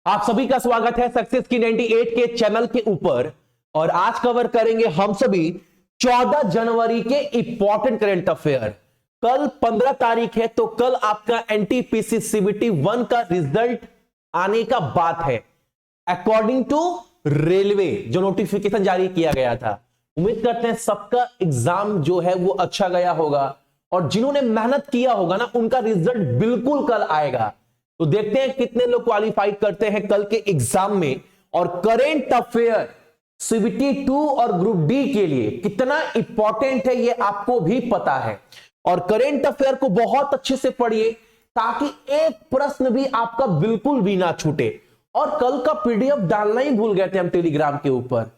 आप सभी का स्वागत है सक्सेस की 98 के चैनल के ऊपर। और आज कवर करेंगे हम सभी 14 जनवरी के इंपॉर्टेंट करंट अफेयर। कल 15 तारीख है, तो कल आपका एनटीपीसी सीबीटी 1 का रिजल्ट आने का बात है अकॉर्डिंग टू रेलवे, जो नोटिफिकेशन जारी किया गया था। उम्मीद करते हैं सबका एग्जाम जो है वो अच्छा गया होगा और जिन्होंने मेहनत किया होगा ना, उनका रिजल्ट बिल्कुल कल आएगा। तो देखते हैं कितने लोग क्वालिफाई करते हैं कल के एग्जाम में, और करेंट अफेयर सीबीटी 2 और ग्रुप डी के लिए कितना इंपॉर्टेंट है ये आपको भी पता है। और करेंट अफेयर को बहुत अच्छे से पढ़िए ताकि एक प्रश्न भी आपका बिल्कुल भी ना छूटे। और कल का पीडीएफ डालना ही भूल गए थे हम टेलीग्राम के ऊपर,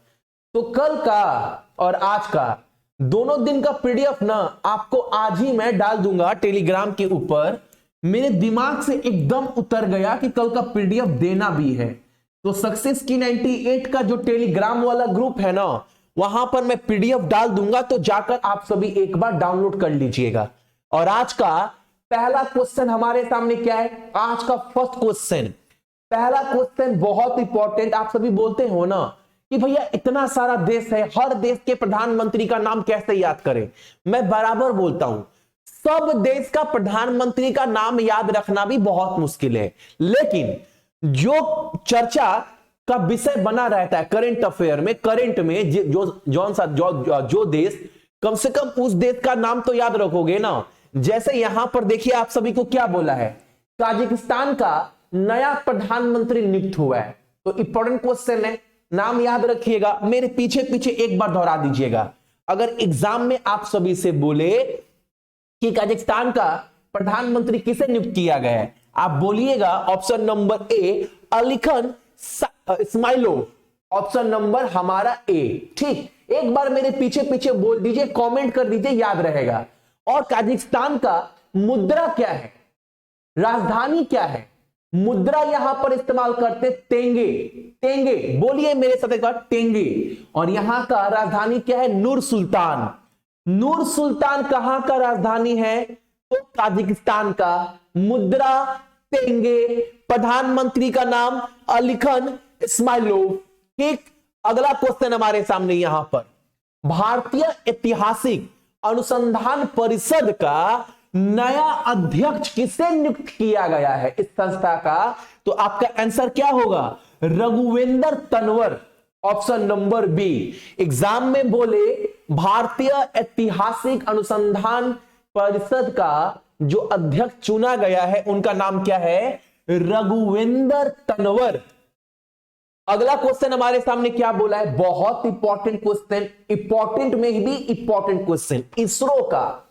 तो कल का और आज का दोनों दिन का पीडीएफ ना आपको आज ही मैं डाल दूंगा टेलीग्राम के ऊपर। मेरे दिमाग से एकदम उतर गया कि कल का पीडीएफ देना भी है, तो सक्सेस की 98 का जो टेलीग्राम वाला ग्रुप है ना, वहां पर मैं पीडीएफ डाल दूंगा, तो जाकर आप सभी एक बार डाउनलोड कर लीजिएगा। और आज का पहला क्वेश्चन हमारे सामने क्या है, आज का फर्स्ट क्वेश्चन, पहला क्वेश्चन बहुत इंपॉर्टेंट। आप सभी बोलते हो ना कि भैया इतना सारा देश है, हर देश के प्रधानमंत्री का नाम कैसे याद करें। मैं बराबर बोलता हूं, सब देश का प्रधानमंत्री का नाम याद रखना भी बहुत मुश्किल है, लेकिन जो चर्चा का विषय बना रहता है करंट अफेयर में, करंट में जो देश, कम से कम उस देश का नाम तो याद रखोगे ना। जैसे यहां पर देखिए, आप सभी को क्या बोला है, ताजिकिस्तान का नया प्रधानमंत्री नियुक्त हुआ है। तो इंपॉर्टेंट क्वेश्चन है, नाम याद रखिएगा, मेरे पीछे पीछे एक बार दोहरा दीजिएगा। अगर एग्जाम में आप सभी से बोले कि कजाकिस्तान का प्रधानमंत्री किसे नियुक्त किया गया है, आप बोलिएगा option number A Alikhan Ismailov, option number हमारा ए। ठीक, एक बार मेरे पीछे पीछे बोल दीजिए, कमेंट कर दीजिए, याद रहेगा। और कजाकिस्तान का मुद्रा क्या है, राजधानी क्या है, मुद्रा यहां पर इस्तेमाल करते तेंगे, तेंगे बोलिए मेरे साथ एक बार, तेंगे। और यहां का राजधानी क्या है, नूर सुल्तान। नूर सुल्तान कहां का राजधानी है, तो ताजिकिस्तान का। मुद्रा तेंगे, प्रधानमंत्री का नाम अलीखन इस्माइलोव। ठीक, अगला क्वेश्चन हमारे सामने यहां पर, भारतीय ऐतिहासिक अनुसंधान परिषद का नया अध्यक्ष किसे नियुक्त किया गया है इस संस्था का, तो आपका आंसर क्या होगा, Raghuvendra Tanwar, option number B. Exam में बोले भारतीय ऐतिहासिक अनुसंधान परिषद का जो अध्यक्ष चुना गया है उनका नाम क्या है, रघुवेंद्र तंवर। अगला क्वेश्चन हमारे सामने क्या बोला है, बहुत इंपॉर्टेंट क्वेश्चन, इंपॉर्टेंट में भी इंपॉर्टेंट क्वेश्चन। इसरो का,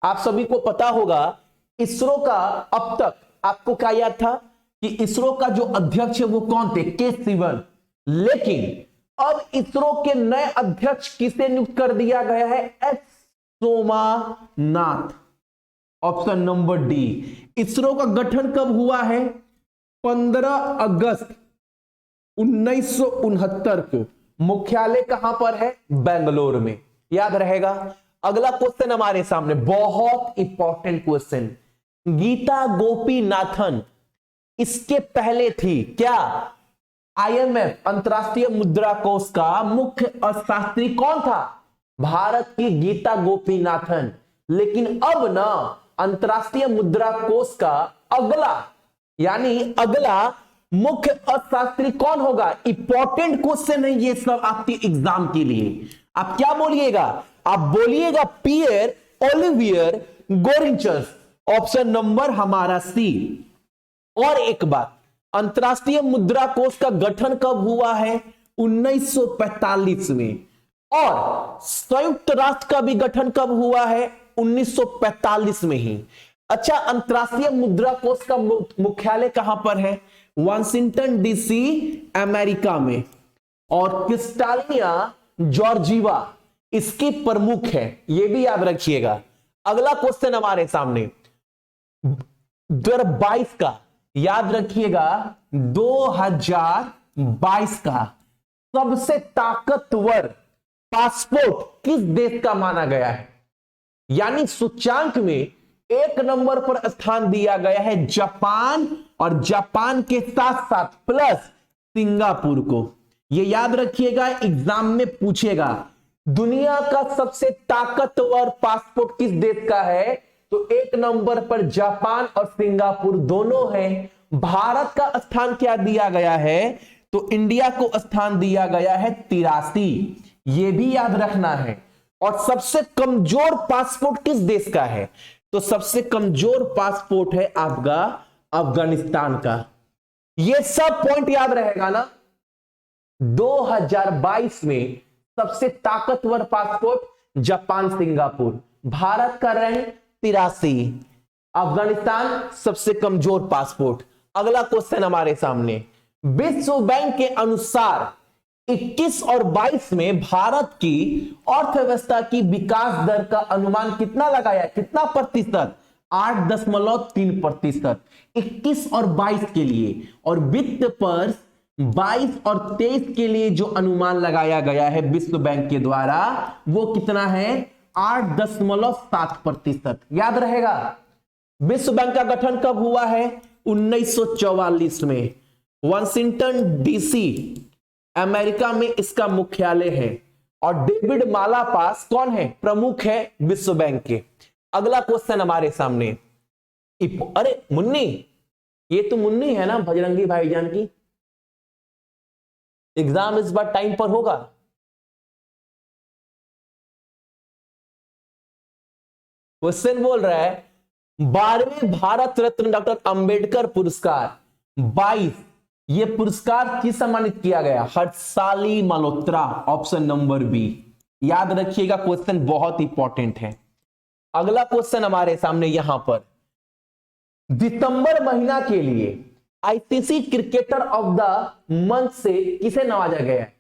आप सभी को पता होगा इसरो का अब तक आपको क्या याद था कि इसरो का जो अध्यक्ष है वो कौन थे, के सिवन। लेकिन अब इसरो के नए अध्यक्ष किसे नियुक्त कर दिया गया है, S Somanath, option number D. ISRO का गठन कब हुआ है, 15 अगस्त 1969 को। मुख्यालय कहां पर है, बेंगलोर में, याद रहेगा। अगला क्वेश्चन हमारे सामने बहुत इंपॉर्टेंट क्वेश्चन, गीता गोपीनाथन इसके पहले थी क्या, आईएमएफ अंतरराष्ट्रीय मुद्रा कोष का मुख्य अर्थशास्त्री कौन था, भारत की गीता गोपीनाथन। लेकिन अब ना अंतरराष्ट्रीय मुद्रा कोष का अगला, यानी अगला मुख्य अर्थशास्त्री कौन होगा, इंपॉर्टेंट क्वेश्चन है ये सब आपके एग्जाम के लिए। आप क्या बोलिएगा, आप बोलिएगा पियर ओलिवियर गोरिंचस, ऑप्शन नंबर हमारा सी। और एक बात, अंतरराष्ट्रीय मुद्रा कोष का गठन कब हुआ है, 1945 में। और संयुक्त राष्ट्र का भी गठन कब हुआ है, 1945 में ही। अच्छा, अंतरराष्ट्रीय मुद्रा कोष का मुख्यालय कहां पर है, वाशिंगटन डीसी अमेरिका में। और क्रिस्टालिना जॉर्जिवा इसकी प्रमुख है, यह भी याद रखिएगा। अगला क्वेश्चन हमारे सामने 2022 का, याद रखिएगा 2022 का सबसे ताकतवर पासपोर्ट किस देश का माना गया है, यानी सूचांक में एक नंबर पर स्थान दिया गया है जापान, और जापान के साथ साथ प्लस सिंगापुर को। ये याद रखिएगा, एग्जाम में पूछेगा दुनिया का सबसे ताकतवर पासपोर्ट किस देश का है, तो एक नंबर पर जापान और सिंगापुर दोनों हैं। भारत का स्थान क्या दिया गया है, तो इंडिया को स्थान दिया गया है 83, ये भी याद रखना है। और सबसे कमजोर पासपोर्ट किस देश का है, तो सबसे कमजोर पासपोर्ट है आपका अफगानिस्तान का। ये सब पॉइंट याद रहेगा ना। 2022 में सबसे ताकतवर पासपोर्ट जापान सिंगापुर, भारत का रैंक 83, अफगानिस्तान सबसे कमजोर पासपोर्ट। अगला क्वेश्चन हमारे सामने, विश्व बैंक के अनुसार 21 और 22 में भारत की अर्थव्यवस्था की विकास दर का अनुमान कितना लगाया, कितना प्रतिशत, 8.3%। 21 और 22 के लिए, और वित्त पर 22 और 23 के लिए जो अनुमान लगाया गया है विश्व बैंक के द्वारा वो कितना है, 8.7%। याद रहेगा। विश्व बैंक का गठन कब हुआ है, 1944 में। वाशिंगटन डीसी अमेरिका में इसका मुख्यालय है, और डेविड मालापास कौन है, प्रमुख है विश्व बैंक के। अगला क्वेश्चन हमारे सामने, अरे मुन्नी, ये तो मुन्नी है ना बजरंगी भाईजान की, एग्जाम इस बार टाइम पर होगा। क्वेश्चन बोल रहा है 12वें भारत रत्न डॉक्टर अंबेडकर पुरस्कार 22, ये पुरस्कार किस सम्मानित किया गया, हर्षसाली मल्होत्रा, ऑप्शन नंबर बी। याद रखिएगा, क्वेश्चन बहुत इंपॉर्टेंट है। अगला क्वेश्चन हमारे सामने यहां पर, दिसंबर महीना के लिए ICC cricketer of the month से किसे नवाजा गया है,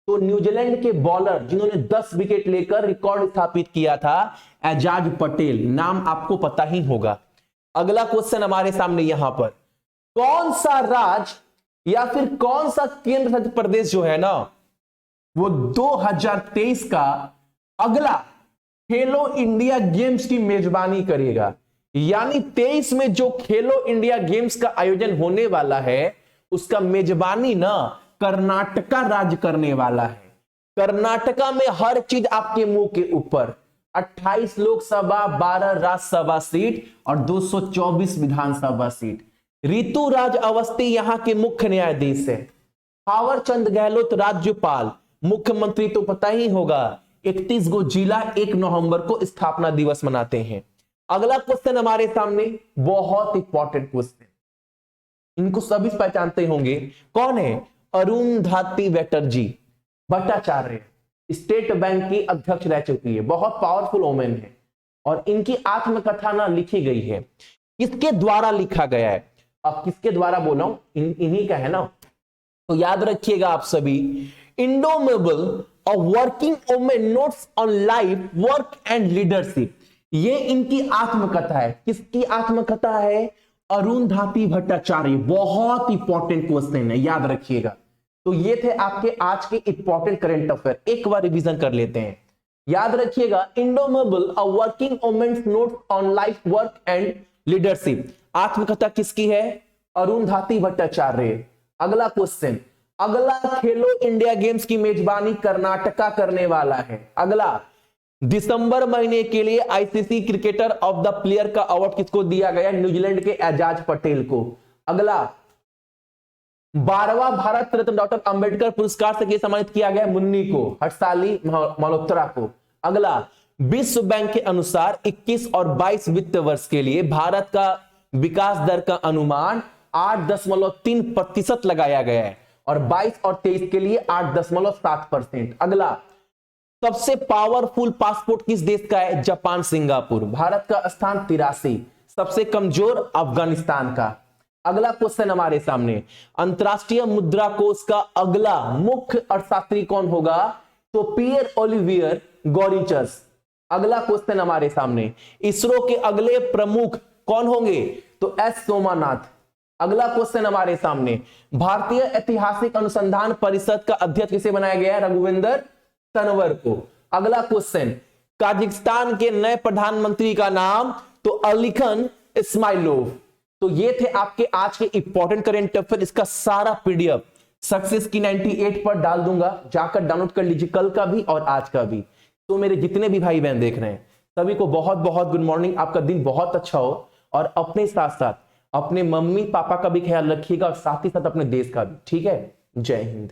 तो न्यूजीलैंड के बॉलर जिन्होंने 10 विकेट लेकर रिकॉर्ड स्थापित किया था, एजाज पटेल, नाम आपको पता ही होगा। अगला क्वेश्चन हमारे सामने यहां पर, कौन सा राज्य या फिर कौन सा केंद्र शासित प्रदेश जो है ना, वो 2023 का अगला खेलो इंडिया गेम्स की मेजबानी करेगा। यानी 23 में जो खेलो इंडिया गेम्स का आयोजन होने वाला है उसका मेजबानी ना कर्नाटका राज्य करने वाला है। कर्नाटका में हर चीज आपके मुंह के ऊपर, 28 लोकसभा, 12 राज्यसभा सीट और 224 विधानसभा सीट। ऋतुराज अवस्थी यहां के मुख्य न्यायाधीश है। थावर चंद गहलोत राज्यपाल, मुख्यमंत्री तो पता ही होगा। 31 गो जिला 1 नवंबर को स्थापना दिवस मनाते हैं। अगला क्वेश्चन हमारे सामने बहुत इंपॉर्टेंट क्वेश्चन, इनको सभी पहचानते होंगे, कौन है, अरुंधति भट्टाचार्य, स्टेट बैंक की अध्यक्ष रह चुकी है, बहुत पावरफुल वोमेन है, और इनकी आत्मकथा ना लिखी गई है। किसके द्वारा लिखा गया है, अब किसके द्वारा बोला हूं, इन्हीं का है ना, तो याद रखिएगा आप सभी, इंडोमेबल और working women notes on life, work and leadership, ये इनकी आत्मकथा है। किसकी आत्मकथा है, अरुंधति भट्टाचार्य। बहुत इंपॉर्टेंट क्वेश्चन है, याद रखिएगा। तो ये थे आपके आज के इंपॉर्टेंट करंट अफेयर, एक बार रिवीजन कर लेते हैं। याद रखिएगा, indomitable a working women's notes on life, work and leadership, आत्मकथा किसकी है, अरुंधति भट्टाचार्य। अगला क्वेश्चन, अगला खेलो इंडिया गेम्स की मेजबानी कर्नाटका करने वाला है। अगला, दिसंबर महीने के लिए ICC cricketer of the player का अवार्ड किसको दिया गया, न्यूजीलैंड के एजाज पटेल को। अगला, 12वां भारत रत्न डॉक्टर अंबेडकर पुरस्कार से सम्मानित किया गया मुन्नी को, हर्षसाली मल्होत्रा को। अगला, विश्व बैंक के अनुसार 21 और 22 वित्त वर्ष के लिए भारत का विकास दर का अनुमान 8.3% लगाया गया है, और 22 और 23 के लिए 8.7%। अगला, सबसे पावरफुल पासपोर्ट किस देश का है, जापान सिंगापुर, भारत का स्थान 83, सबसे कमजोर अफगानिस्तान का। अगला क्वेश्चन हमारे सामने, अंतरराष्ट्रीय मुद्रा कोष का अगला मुख्य अर्थशास्त्री कौन होगा, तो पियर ओलिवियर गॉरिचस। अगला क्वेश्चन हमारे सामने, इसरो के अगले प्रमुख कौन होंगे, तो एस सोमनाथ। अगला क्वेश्चन हमारे सामने, भारतीय ऐतिहासिक अनुसंधान परिषद का अध्यक्ष किसे बनाया गया है, रघुविंदर तनवर को। अगला क्वेश्चन, काजाकिस्तान के नए प्रधानमंत्री का नाम तो अलीखन इस्माइलोव। तो ये थे आपके आज के इंपॉर्टेंट करेंट अफेयर। इसका सारा पीडीएफ सक्सेस की 98 पर डाल दूंगा, जाकर डाउनलोड कर लीजिए, कल का भी और आज का भी। तो मेरे जितने भी भाई बहन देख रहे हैं सभी को बहुत बहुत गुड मॉर्निंग, आपका दिन बहुत अच्छा हो। और अपने साथ साथ अपने मम्मी पापा का भी ख्याल रखिएगा और साथ ही साथ अपने देश का भी। ठीक है, जय हिंद।